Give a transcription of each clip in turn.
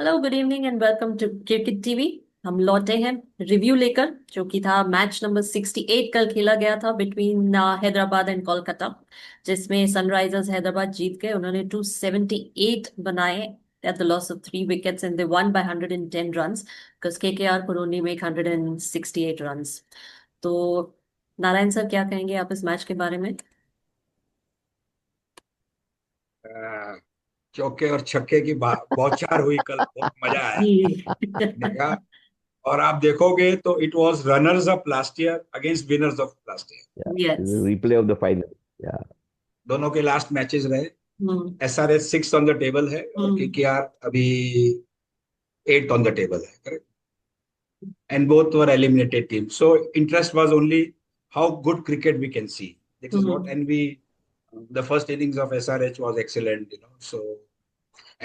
Hello, good evening and welcome to cricket TV. हम लौटे हैं रिव्यू लेकर, जो कि था मैच नंबर 68 कल खेला गया था बिटवीन हैदराबाद एंड कोलकाता, जिसमें सनराइजर्स हैदराबाद जीत गए। उन्होंने 278 बनाए at the loss of 3 wickets and they one by 110 runs, because KKR could only make 168 runs. तो नारायण सर, क्या कहेंगे आप इस मैच के बारे में? अ, चौके और छक्के की बौछार हुई कल। बहुत मजा आया जी। देखने का। और आप देखोगे तो it was runners of last year against winners of last year. Yeah, this yes. is a replay of the final. Yeah. दोनों के लास्ट मैचेस रहे। Hmm. SRH six on the table है और हम्म। केकेआर अभी eight on the table है, correct. And both were eliminated team, so interest was only how good cricket we can see. This is what, hmm. And we the first innings of SRH was excellent, so.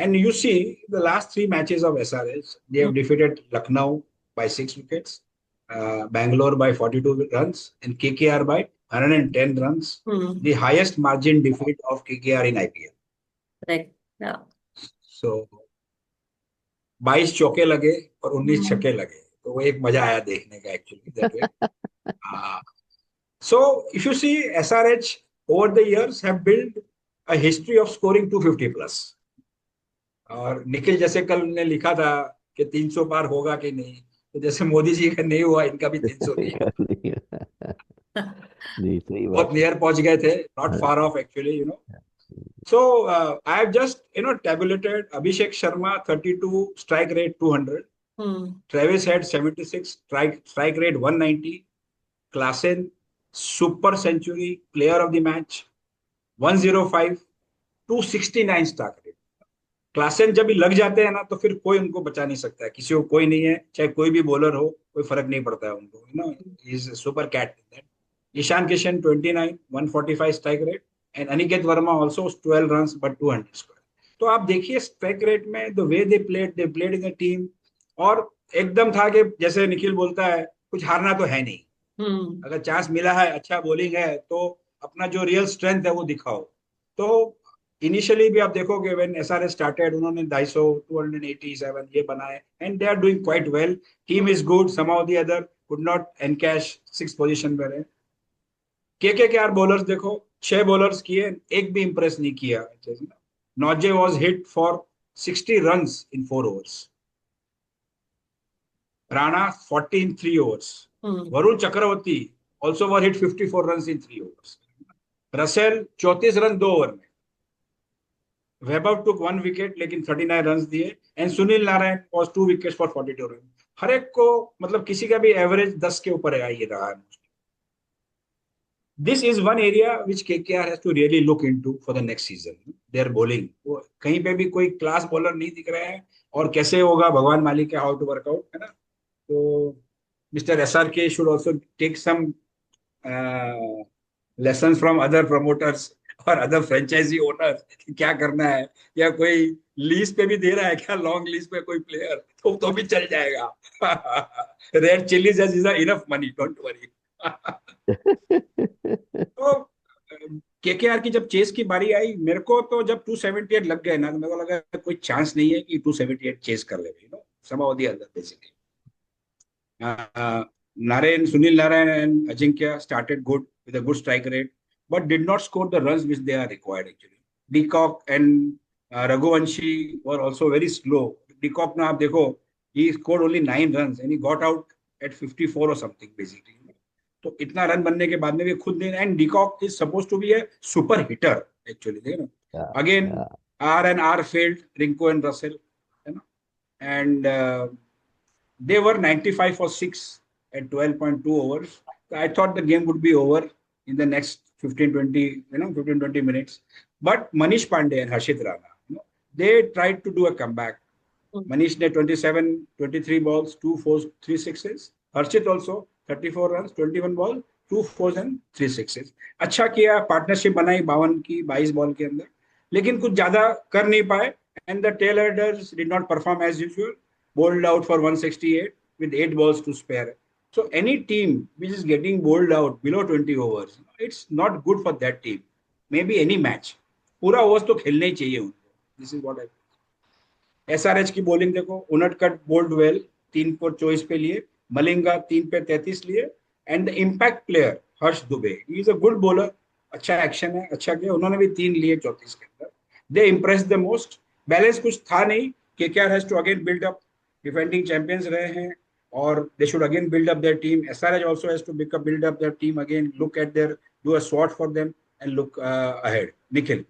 And you see the last three matches of SRH, they have defeated Lucknow by 6 wickets, Bangalore by 42 runs, and KKR by 110 runs. Hmm. The highest margin defeat of KKR in IPL. Correct. So 22 चौके लगे और 19 हम्म। छक्के लगे, तो वो एक मजा आया देखने का actually that way. So if you see SRH over the years have built a history of scoring 250 plus. और निखिल जैसे कल ने लिखा था कि 300 पार होगा कि नहीं, तो जैसे मोदी जी का नहीं हुआ, इनका भी 300 नहीं हुआ। नहीं, नहीं, सही बहुत बात है। नियर पहुंच गए थे, नॉट हाँ, far off actually. So I have just tabulated Abhishek Sharma 32 strike rate 200, hmm. Travis Head 76 strike rate 190, Klassen super century player of the match 105, 269 strike rate। Klaasen जब भी लग जाते हैं ना, तो फिर कोई उनको बचा नहीं सकता है, किसी को कोई नहीं है, चाहे कोई भी बॉलर हो, कोई फर्क नहीं पड़ता है उनको, is super cat that. Ishan Kishan 29 145 strike rate, and Aniket Verma also 12 runs but 200 square. तो आप देखिए स्ट्राइक रेट में the way they played in the team. और एकदम था कि जैसे निखिल बोलता है, कुछ हारना तो है नहीं, हम्म। अगर चांस मिला है, अच्छा बॉलिंग है, तो अपना जो रियल स्ट्रेंथ है वो दिखाओ। तो इनिशियली भी आप देखोगे व्हेन एसआरएच स्टार्टेड, उन्होंने 250 287 ये बनाए, and they are doing quite well. Team is good, somehow the other could not encash six position पे रहे। के आर बॉलर्स देखो, 6 बॉलर्स किए, एक भी इंप्रेस नहीं किया। Nortje was hit for 60 runs in 4 overs, Rana 40 in 3 overs, हम्म। Varun Chakravarthy also were hit 54 runs in 3 overs, Russell 34 run 2 over में, वैभव टुक 1 विकेट लेकिन 39 रन दिए, and Sunil Narine was 2 wicket for 42 run. हर एक को मतलब किसी का भी एवरेज 10 के ऊपर है, ये रहा है। This is one area which KKR has to really look into for the next season, their bowling. कहीं पे भी कोई क्लास बॉलर नहीं दिख रहे हैं, और कैसे होगा भगवान मालिक है, हाउ टू वर्कआउट, है ना। तो mister SRK should also take some lessons from other promoters और अदर फ्रेंचाइजी ओनर्स कि क्या करना है। या कोई लीज पे भी दे रहा है क्या, लॉन्ग लीज पे कोई प्लेयर, तो भी चल जाएगा। Red chillies is enough money, don't worry. तो केकेआर की जब चेस की बारी आई, मेरे को तो जब 278 लग गए ना, तो मेरे को लगा कोई चांस नहीं है कि 278 चेस कर ले, somehow or the other basically. Narayan, Sunil Narayan and Ajinkya started good with a good strike rate, but did not score the runs which they are required actually. Deacock and Raghuvanshi were also very slow. Deacock, na aap dekho, he scored only 9 runs and he got out at 54 or something basically. तो इतना run बनने के बाद में भी खुद नहीं, and de Kock is suppose to be a super hitter actually, देखो Yeah, ना। Again yeah. Are failed, Rinku and Russell, है ना। And they were 95 for 6 at 12.2 overs. I thought the game would be over in the next 15, 20, 15, 20 minutes. But Manish Pandey and Harshit Rana, they tried to do a comeback. Manish ne 27, 23 balls, 2 fours, 3 sixes. Harshit also 34 runs, 21 balls, 2 fours and 3 sixes. अच्छा किया, partnership बनाई 52 की 22 ball के अंदर, लेकिन कुछ ज्यादा कर नहीं पाए, and the tail enders did not perform as usual, bowled out for 168 with 8 balls to spare. So any team which is getting bowled out below 20 overs, it's not good for that team. Maybe any match. पूरा overs तो खेलना ही चाहिए उनको. This is what I. SRH की bowling देखो, Unadkat bold well 3 पर 24 पे लिए, मलिंगा 3 पे 33 लिए, and the impact player Harsh Dubey, he is a good bowler, अच्छा एक्शन है, अच्छा किया, उन्होंने भी 3 लिए 34 के अंदर। They impress the most. Balance कुछ था नहीं, KKR has to again build up, defending champions रहे हैं, और they should again build up their team. SRH also has to build up their team again, look at their, do a SWOT for them and look ahead. Nikhil.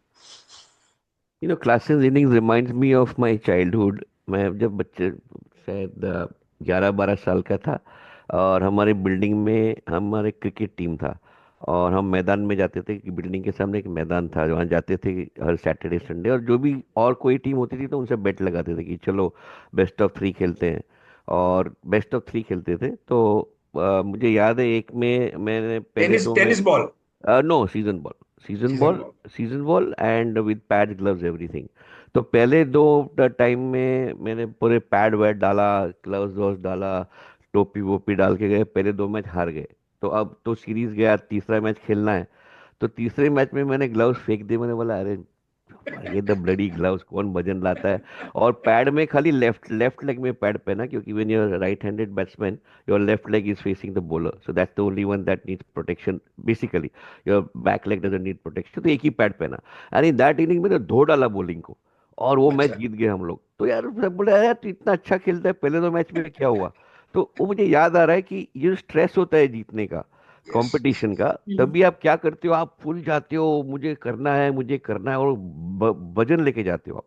Classes innings reminds me of my childhood. मैं जब बच्चे शायद 11-12 साल का था, और हमारे building में हमारे क्रिकेट टीम था, और हम मैदान में जाते थे कि बिल्डिंग के सामने एक मैदान था, वहाँ जाते थे हर सैटरडे संडे, और जो भी और कोई टीम होती थी तो उनसे बेट लगाते थे कि चलो बेस्ट ऑफ 3 खेलते हैं। और बेस्ट ऑफ 3 खेलते थे तो मुझे याद है एक में मैंने पहले Tennis, दो में, tennis ball. No, season ball, season Season ball, ball. Season ball and with pad gloves everything. तो पहले दो टाइम में मैंने पूरे पैड वैड डाला, ग्लव्स व्लव्स डाला, टोपी वोपी डाल के गए, पहले 2 मैच हार गए। तो अब तो सीरीज गया, तीसरा मैच खेलना है। तो तीसरे मैच में मैंने ग्लव्स फेंक दिए, मैंने बोला अरे ये द ब्लडी ग्लव्स कौन वजन लाता है। और पैड में खाली लेफ्ट लेफ्ट लेग में पैड पहना, क्योंकि when you are right handed batsman, your left leg is facing the bowler, so that's the only one that needs protection basically. Your back leg doesn't need protection, तो एक ही pad पहना। यानी that inning मैंने धो डाला bowling को, और वो मैच अच्छा। जीत गए हम लोग। तो यार सब बोले यार तू इतना अच्छा खेलता है, पहले 2 मैच में क्या हुआ। तो वो मुझे याद आ रहा है कि ये स्ट्रेस होता है जीतने का, Yes. कंपटीशन का, हम्म। तभी आप क्या करते हो, आप फूल जाते हो, मुझे करना है, मुझे करना है, और वजन लेके जाते हो आप।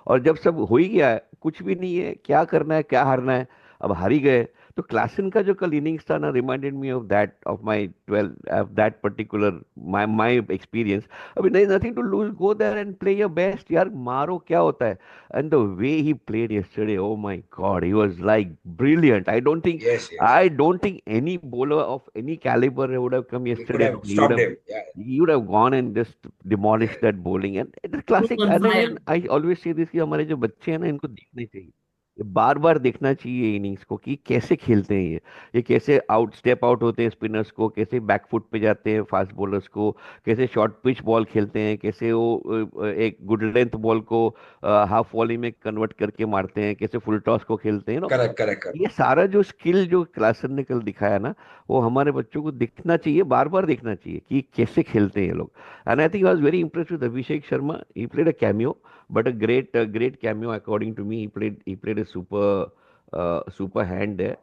और जब सब हो ही गया है, कुछ भी नहीं है, क्या करना है, क्या हारना है, अब हार ही गए। तो क्लासन का जो कल इनिंग्स था ना, reminded me of that, of my 12, of that particular my my experience. अभी नहीं, nothing to lose, go there and play your best यार, मारो, क्या होता है। And the way he played yesterday, oh my god, he was like brilliant. Yes, yes. I don't think any bowler of any caliber would have come We could yesterday. have stopped him. Yeah. He would have gone and just demolished that bowling. And it's a Look classic. on And fire. again, I always say this कि हमारे जो बच्चे हैं ना, इनको देखना चाहिए, बार बार देखना चाहिए इनिंग्स को कि कैसे खेलते हैं ये कैसे आउट स्टेप आउट होते हैं स्पिनर्स को, कैसे बैकफुट पे जाते हैं फास्ट बॉलर्स को, कैसे शॉर्ट पिच बॉल खेलते हैं, कैसे वो एक गुड लेंथ बॉल को हाफ वॉली में कन्वर्ट करके मारते हैं, कैसे फुल टॉस को खेलते हैं। Correct, correct, correct. ये सारा जो स्किल जो क्लासन ने कल दिखाया ना, वो हमारे बच्चों को दिखना चाहिए, बार बार देखना चाहिए कि कैसे खेलते हैं ये लोग। And I think I was very impressed with Abhishek Sharma. He played a cameo, but a great cameo according to me. He played a super hand there,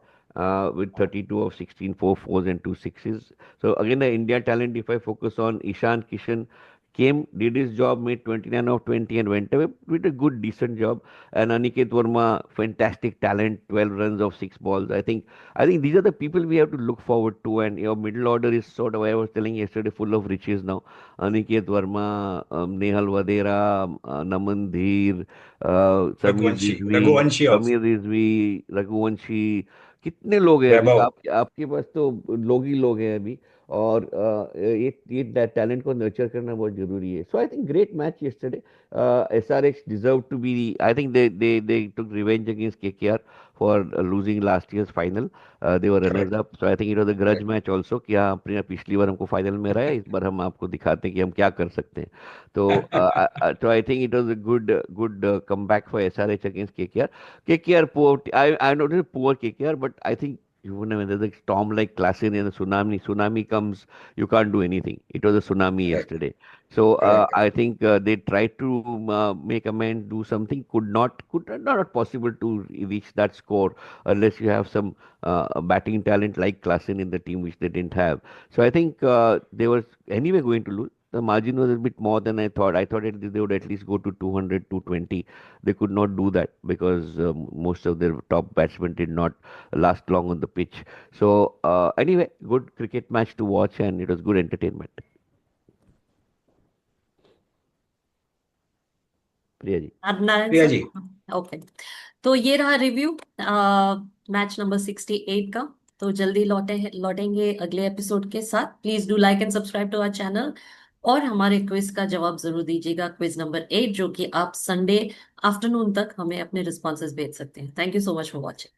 with 32 of 16, 4 fours and 2 sixes. So again, the India talent, if I focus on Ishan Kishan, came, did his job, made 29 of 20 and went away with a good, decent job. And Aniket Verma, fantastic talent, 12 runs of 6 balls. I think these are the people we have to look forward to. And your middle order is sort of, I was telling yesterday, full of riches now. Aniket Verma, Nehal Vadera, Naman Dheer, Raghuvanshi also. Samir Rizvi, Raghuvanshi, कितने लोग हैं अभी Vaibhav. आपके पास तो लोग ही लोग हैं अभी। और ये टैलेंट को नर्चर करना बहुत जरूरी है। So I think great match yesterday. SRH deserve to be, I think they took revenge against KKR for losing last year's final. They were runners Correct, up, so I think it was a grudge correct. Match also कि हाँ, अपने पिछली बार हमको final में रहा है, इस बार हम आपको दिखाते हैं कि हम क्या कर सकते हैं। तो आई think it was a good comeback for SRH against KKR. KKR poor. I'm not a poor KKR, but I think even when there's a storm like Klassen and a tsunami comes, you can't do anything. It was a tsunami Correct, yesterday. So correct. I think they tried to make amends, do something. Not possible to reach that score unless you have some batting talent like Klassen in the team, which they didn't have. So I think they were anyway going to lose. The margin was a bit more than I thought. I thought they would at least go to 200, 220. They could not do that because most of their top batsmen did not last long on the pitch. So anyway, good cricket match to watch, and it was good entertainment. Priya ji. Narayan Priya sir. ji. Okay, तो ये रहा review match number 68 का। तो जल्दी लौटेंगे अगले episode के साथ। Please do like and subscribe to our channel, और हमारे क्विज का जवाब जरूर दीजिएगा, क्विज नंबर 8, जो कि आप संडे आफ्टरनून तक हमें अपने रिस्पॉन्सेज भेज सकते हैं। Thank you so much for watching.